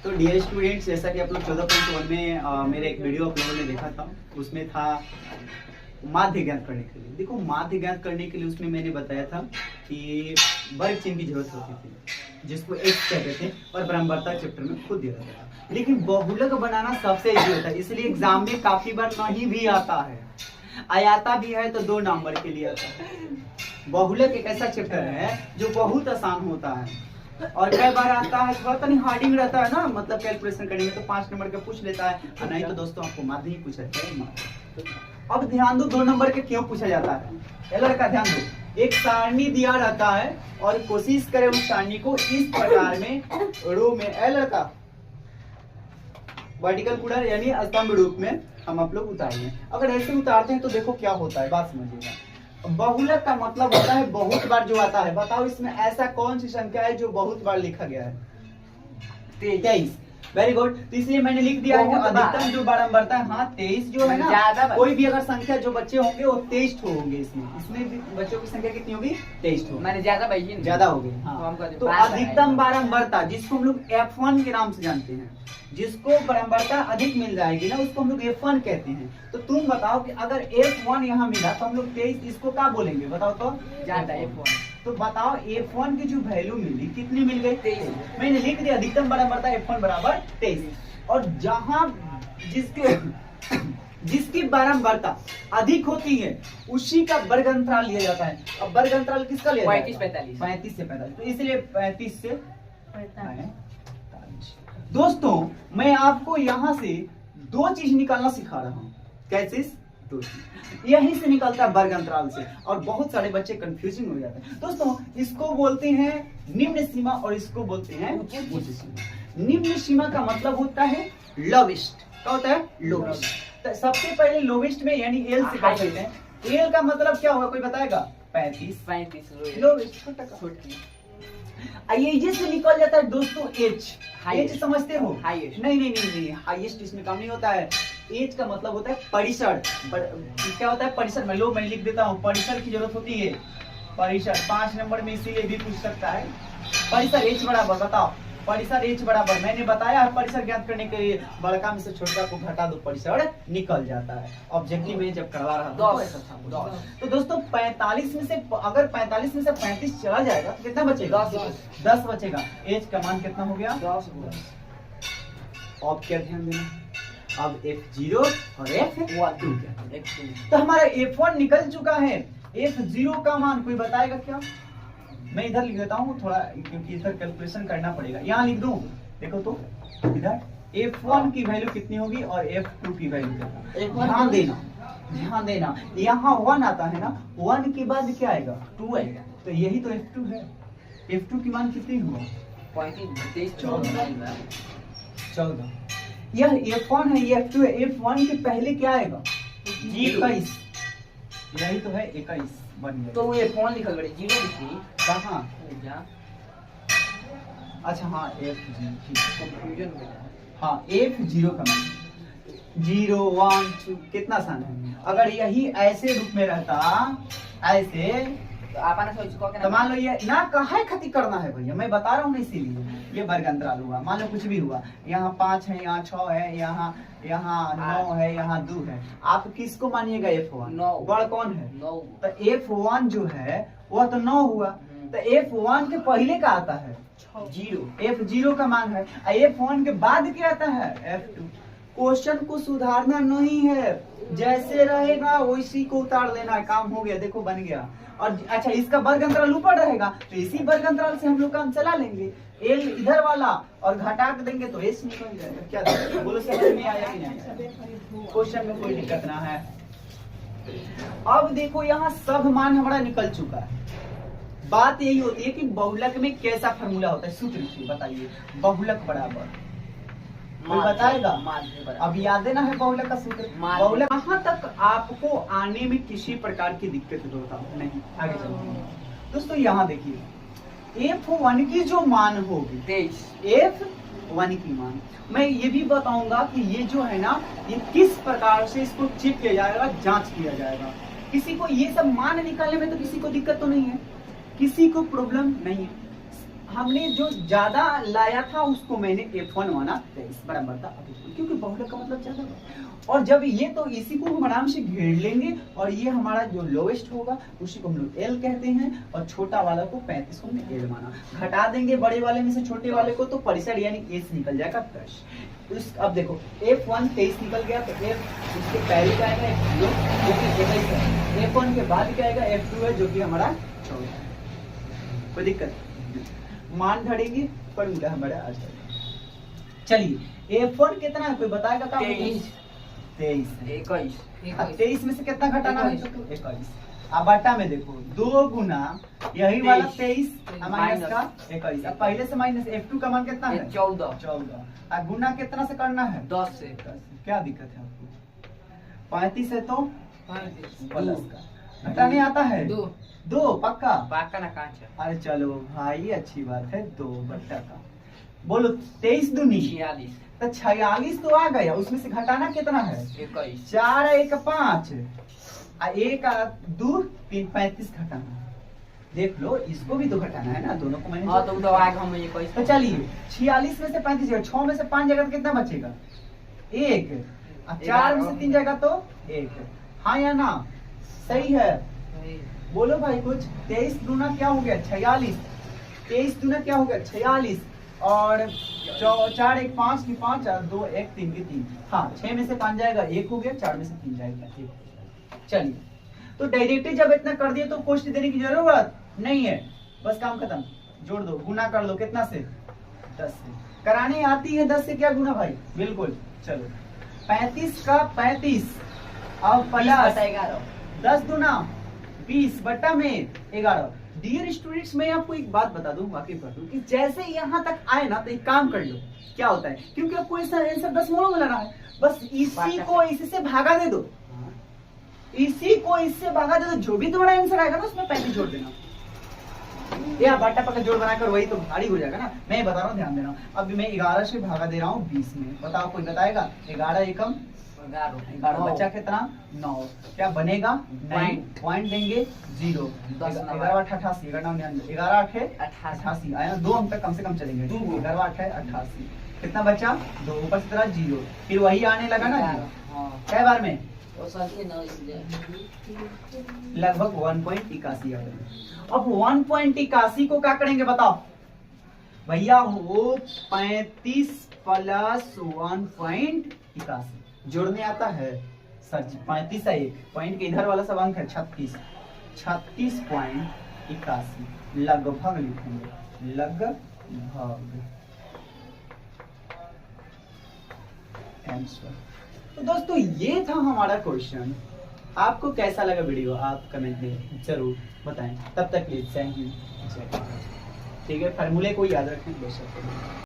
तो dear students, जैसा कि आप लोग 14.1 में मेरे एक वीडियो आप लोगों ने देखा था, उसमें था माध्य ज्ञात करने के लिए। देखो, माध्य ज्ञात करने के लिए उसमें मैंने बताया था कि वर्ग चिन्ह की जरूरत होती थी, जिसको एक्स कहते थे, और ब्रह्मवर्ता चैप्टर में खुद दिया जाता था। लेकिन बहुलक बनाना सबसे इजी होता है, इसलिए एग्जाम में काफी बार नहीं भी आता है, आयाता भी है तो 2 नंबर के लिए आता है। बहुलक एक ऐसा चैप्टर है जो बहुत आसान होता है, और कई बार आता है, थोड़ा तो नहीं हार्डिंग रहता है ना, मतलब कैलकुलेशन करने में तो 5 नंबर का पूछ लेता है, और नहीं तो दोस्तों आपको माध्य ही पूछा जाता। अब ध्यान दो, 2 नंबर के क्यों पूछा जाता है। ये लड़का ध्यान दो, एक सारणी दिया रहता है और कोशिश करें उस सारणी को इस प्रकार में रो में, ए लड़का वर्टिकल पूरा यानी स्तंभ रूप में हम आप लोग उतारेंगे। अगर ऐसे उतारते हैं तो देखो क्या होता है, बात समझिएगा। बहुलक का मतलब होता है बहुत बार जो आता है। बताओ इसमें ऐसा कौन सी संख्या है जो बहुत बार लिखा गया है? 23। Very good. तो इसलिए मैंने लिख दिया है कि अधिकतम जो बारंबारता है, हाँ 23 जो है ना, कोई भी अगर संख्या जो बच्चे होंगे वो 23 होंगे। इसमें भी बच्चों की संख्या कितनी होगी? 23 होगी। मैंने ज्यादा हो गई। हाँ। तो अधिकतम बारंबारता जिसको हम लोग F1 के नाम से जानते हैं, जिसको बारंबारता अधिक मिल जाएगी ना, उसको हम लोग F1 कहते हैं। तो तुम बताओ कि अगर F1 यहाँ मिला तो हम लोग 23 इसको क्या बोलेंगे? बताओ तो। ज्यादा F1। तो बताओ F1 की जो वैल्यू मिली कितनी मिल गई? 23। मैंने लिख दिया अधिकतम बारंबारता F1 बराबर 23। और जहां जिसकी बारंबारता अधिक होती है उसी का वर्ग अंतराल लिया जाता है। अब वर्ग अंतराल किसका लिया जाता है? 35 से 45। तो इसलिए 35 से 45। दोस्तों, मैं आपको यहाँ से 2 चीज निकालना सिखा रहा हूँ। कैसे? 2 चीज यहीं से निकलता है वर्ग अंतराल से, और बहुत सारे बच्चे कंफ्यूजिंग हो जाते हैं। दोस्तों, इसको बोलते हैं निम्न सीमा और इसको बोलते हैं उच्च सीमा। निम्न सीमा का मतलब होता है लोवेस्ट। क्या होता है? लोवेस्ट। तो सबसे पहले लोवेस्ट में यानी एल से कर सकते हैं। एल का मतलब क्या होगा, कोई बताएगा? 35 लोवेस्ट। ये से निकल जाता है दोस्तों एच। एच समझते हो? हाईएस्ट। नहीं, हाईएस्ट इसमें काम नहीं होता है। एच का मतलब होता है परिसर। क्या होता है परिसर? मैं लिख देता हूँ, परिसर की जरूरत होती है। परिसर 5 नंबर में इसीलिए भी पूछ सकता है। परिसर एच बराबर, बताओ परिसर एच बराबर, मैंने बताया है परिसर ज्ञात करने के लिए बड़का में से छोटा को घटा दो, परिसर निकल जाता है। ऑब्जेक्टिव में जब करवा रहा था ऐसा था। तो दोस्तों 45 में से अगर 45 में से 35 चला जाएगा तो कितना बचेगा? 10 बचेगा। एच का मान कितना हो गया? 10। अब क्या ध्यान देना, अब F0 और F1 तो हमारा F1 निकल चुका है। F0 का मान कोई बताएगा क्या? मैं इधर लिख देता हूँ थोड़ा, क्योंकि इधर कैलकुलेशन करना पड़ेगा। यहाँ लिख दूं, देखो तो इधर F1 की वैल्यू कितनी होगी और F2 की वैल्यू कितना। ध्यान देना, यहाँ 1 आता है ना, 1 के बाद क्या आएगा? 2 आएगा। तो यही तो F2 है। F2 की मान कितनी हुआ? 14। यह F1 है, ये F2 है। F1 के पहले क्या आएगा? 21। यही तो है 21 बन गया। तो वो F1 लिखल बड़े 0 लिखी कहाँ? अच्छा हाँ, कंफ्यूजन हो गया। हाँ, F0 का मान 0 1 2 कितना आसान है। अगर यही ऐसे रूप में रहता, ऐसे तो आपने सोच को तो मान लो ये ना काहे खती करना है भैया, मैं बता रहा हूँ ना, इसीलिए ये वर्ग अंतराल हुआ। मान लो कुछ भी हुआ, यहाँ 5 है, यहाँ 6 है, यहाँ 9 है, यहाँ 2 है। आप किसको मानिएगा? F1। बड़ कौन है? 9। तो F1 जो है वह तो 9 हुआ। तो F1 के पहले का आता है 0, F0 का मान है। F1 के बाद क्या आता है? F2। क्वेश्चन को सुधारना नहीं है, जैसे रहेगा वैसी को उतार लेना, काम हो गया। देखो बन गया। और अच्छा, इसका वर्ग अंतराल ऊपर रहेगा तो इसी वर्ग अंतराल से हम लोग काम चला लेंगे। एल इधर वाला और घटा देंगे तो एस निकल जाएगा। क्या बोलो, समझ में आया कि नहीं? क्वेश्चन में कोई दिक्कत ना है। अब देखो यहाँ सब मान हमारा निकल चुका है। बात यही होती है कि बहुलक में कैसा फॉर्मूला होता है, सूत्र बताइए। बहुलक बराबर कोई बताएगा? अब याद देना है बहुलक का सूत्र। बहुलक कहाँ तक आपको आने में किसी प्रकार की दिक्कत होता नहीं। आगे चलते हैं दोस्तों, यहाँ देखिए F1 की जो मान होगी 23, F1 की मान मैं ये भी बताऊंगा कि ये जो है ना, ये किस प्रकार से इसको चेक किया जाएगा, जांच किया जाएगा। किसी को ये सब मान निकालने में तो किसी को दिक्कत तो नहीं है, किसी को प्रॉब्लम नहीं है। हमने जो ज्यादा लाया था उसको मैंने F1 माना 23 बराबर था F2, क्योंकि बहुलक का मतलब ज्यादा था। और जब ये तो इसी को हम आराम से घेर लेंगे और ये हमारा जो लोएस्ट होगा उसी को हम लोग L कहते हैं, और छोटा वाला को 35 को हमने L माना। घटा देंगे बड़े वाले में से छोटे वाले को तो परिसर यानी S निकल जाएगा 10। तो अब देखो F1 23 निकल गया, तो F उसके पहले का आएगा F0 जो कि 21 है, F1 के बाद क्या आएगा F2 है जो कि हमारा 14 है। कोई दिक्कत मान धरेंगे पर उनका हमारा आ जाएगा। चलिए F1 कितना है कोई बताएगा? का 23 है। 21 अब 23 में से कितना घटाना है? 21। अब आटा में देखो 2 गुना यही वाला 23 माइनस का 21। अब पहले से माइनस F2 का मान कितना है? 14। अब गुना कितना से करना है? 10 से। क्या दिक्कत है आपको? 35 है तो 35 प्लस का घटाने आता है 2 पक्का। पाका ना कांच है। अरे चलो भाई अच्छी बात है 2 बट्टा का। बोलो 23 दूनी 46 तो 46 तो आ गया, उसमें से घटाना कितना है? 21 4 1 5 1 2 3 35 घटाना। देख लो इसको भी तो घटाना है ना, दोनों को मैंने हां तो उधर आएगा हम 21। तो चलिए 46 में से 35 जाएगा, 6 में से 5 जाएगा तो कितना बचेगा? 1। 4 में से 3 जाएगा तो 1। हाँ या ना? सही है। बोलो भाई कुछ। 23 दूना क्या हो गया? 46। 23 दूना क्या हो गया? 46 और 4 1 5 की 5 और 2 1 3 की 3। हाँ 6 में से 5 जाएगा 1 हो गया, 4 में से 3 जाएगा 1। चलिए तो डायरेक्टली जब इतना कर दिए तो कोष्ट देने की जरूरत नहीं है, बस काम खत्म। जोड़ दो, गुना कर लो कितना से? 10 से। कराने आती है 10 से क्या गुना भाई? बिल्कुल। चलो 35 का 35 अब 11 10 गुना 20 बट्टा में 11। डियर स्टूडेंट्स मैं आपको एक बात बता दूं, वाकिफ कर दूं कि जैसे यहाँ तक आए ना तो एक काम कर लो, क्या होता है क्योंकि आपको आंसर 10 मोड़ों में लाना है, बस इसी को इससे भागा दे दो, इसी को इससे भागा दे दो, जो भी तुम्हारा आंसर आएगा ना उसमें 35 जोड़ देना। या बट्टा पक्का जोड़ बनाकर वही तो भारी हो जाएगा ना। मैं बता रहा हूँ ध्यान देना। अब मैं 11 से भागा दे रहा हूँ 20 में, बताओ कोई बताएगा? 11 एकम 11 बचा कितना? 9। क्या बनेगा? 9 पॉइंट देंगे 0। 11 8 88 11 8 88 आया ना, 2 अंक तक कम से कम चलेंगे। 11 8 88 कितना बचा? 2 ऊपर से तरह 0, फिर वही आने लगा ना। क्या बार में? लगभग 1.81 आ गए। अब 1.81 को क्या करेंगे बताओ भैया? वो 35 प्लस 1.81 जोड़ने आता है सर जी। 35 है, 1 पॉइंट के इधर वाला सब अंक है 36, 36.81 लगभग लिखेंगे, लगभग आंसर। तो दोस्तों ये था हमारा क्वेश्चन। आपको कैसा लगा वीडियो आप कमेंट में जरूर बताएं। तब तक प्लीज थैंक यू। ठीक है, फार्मूले को याद रखें दोस्तों।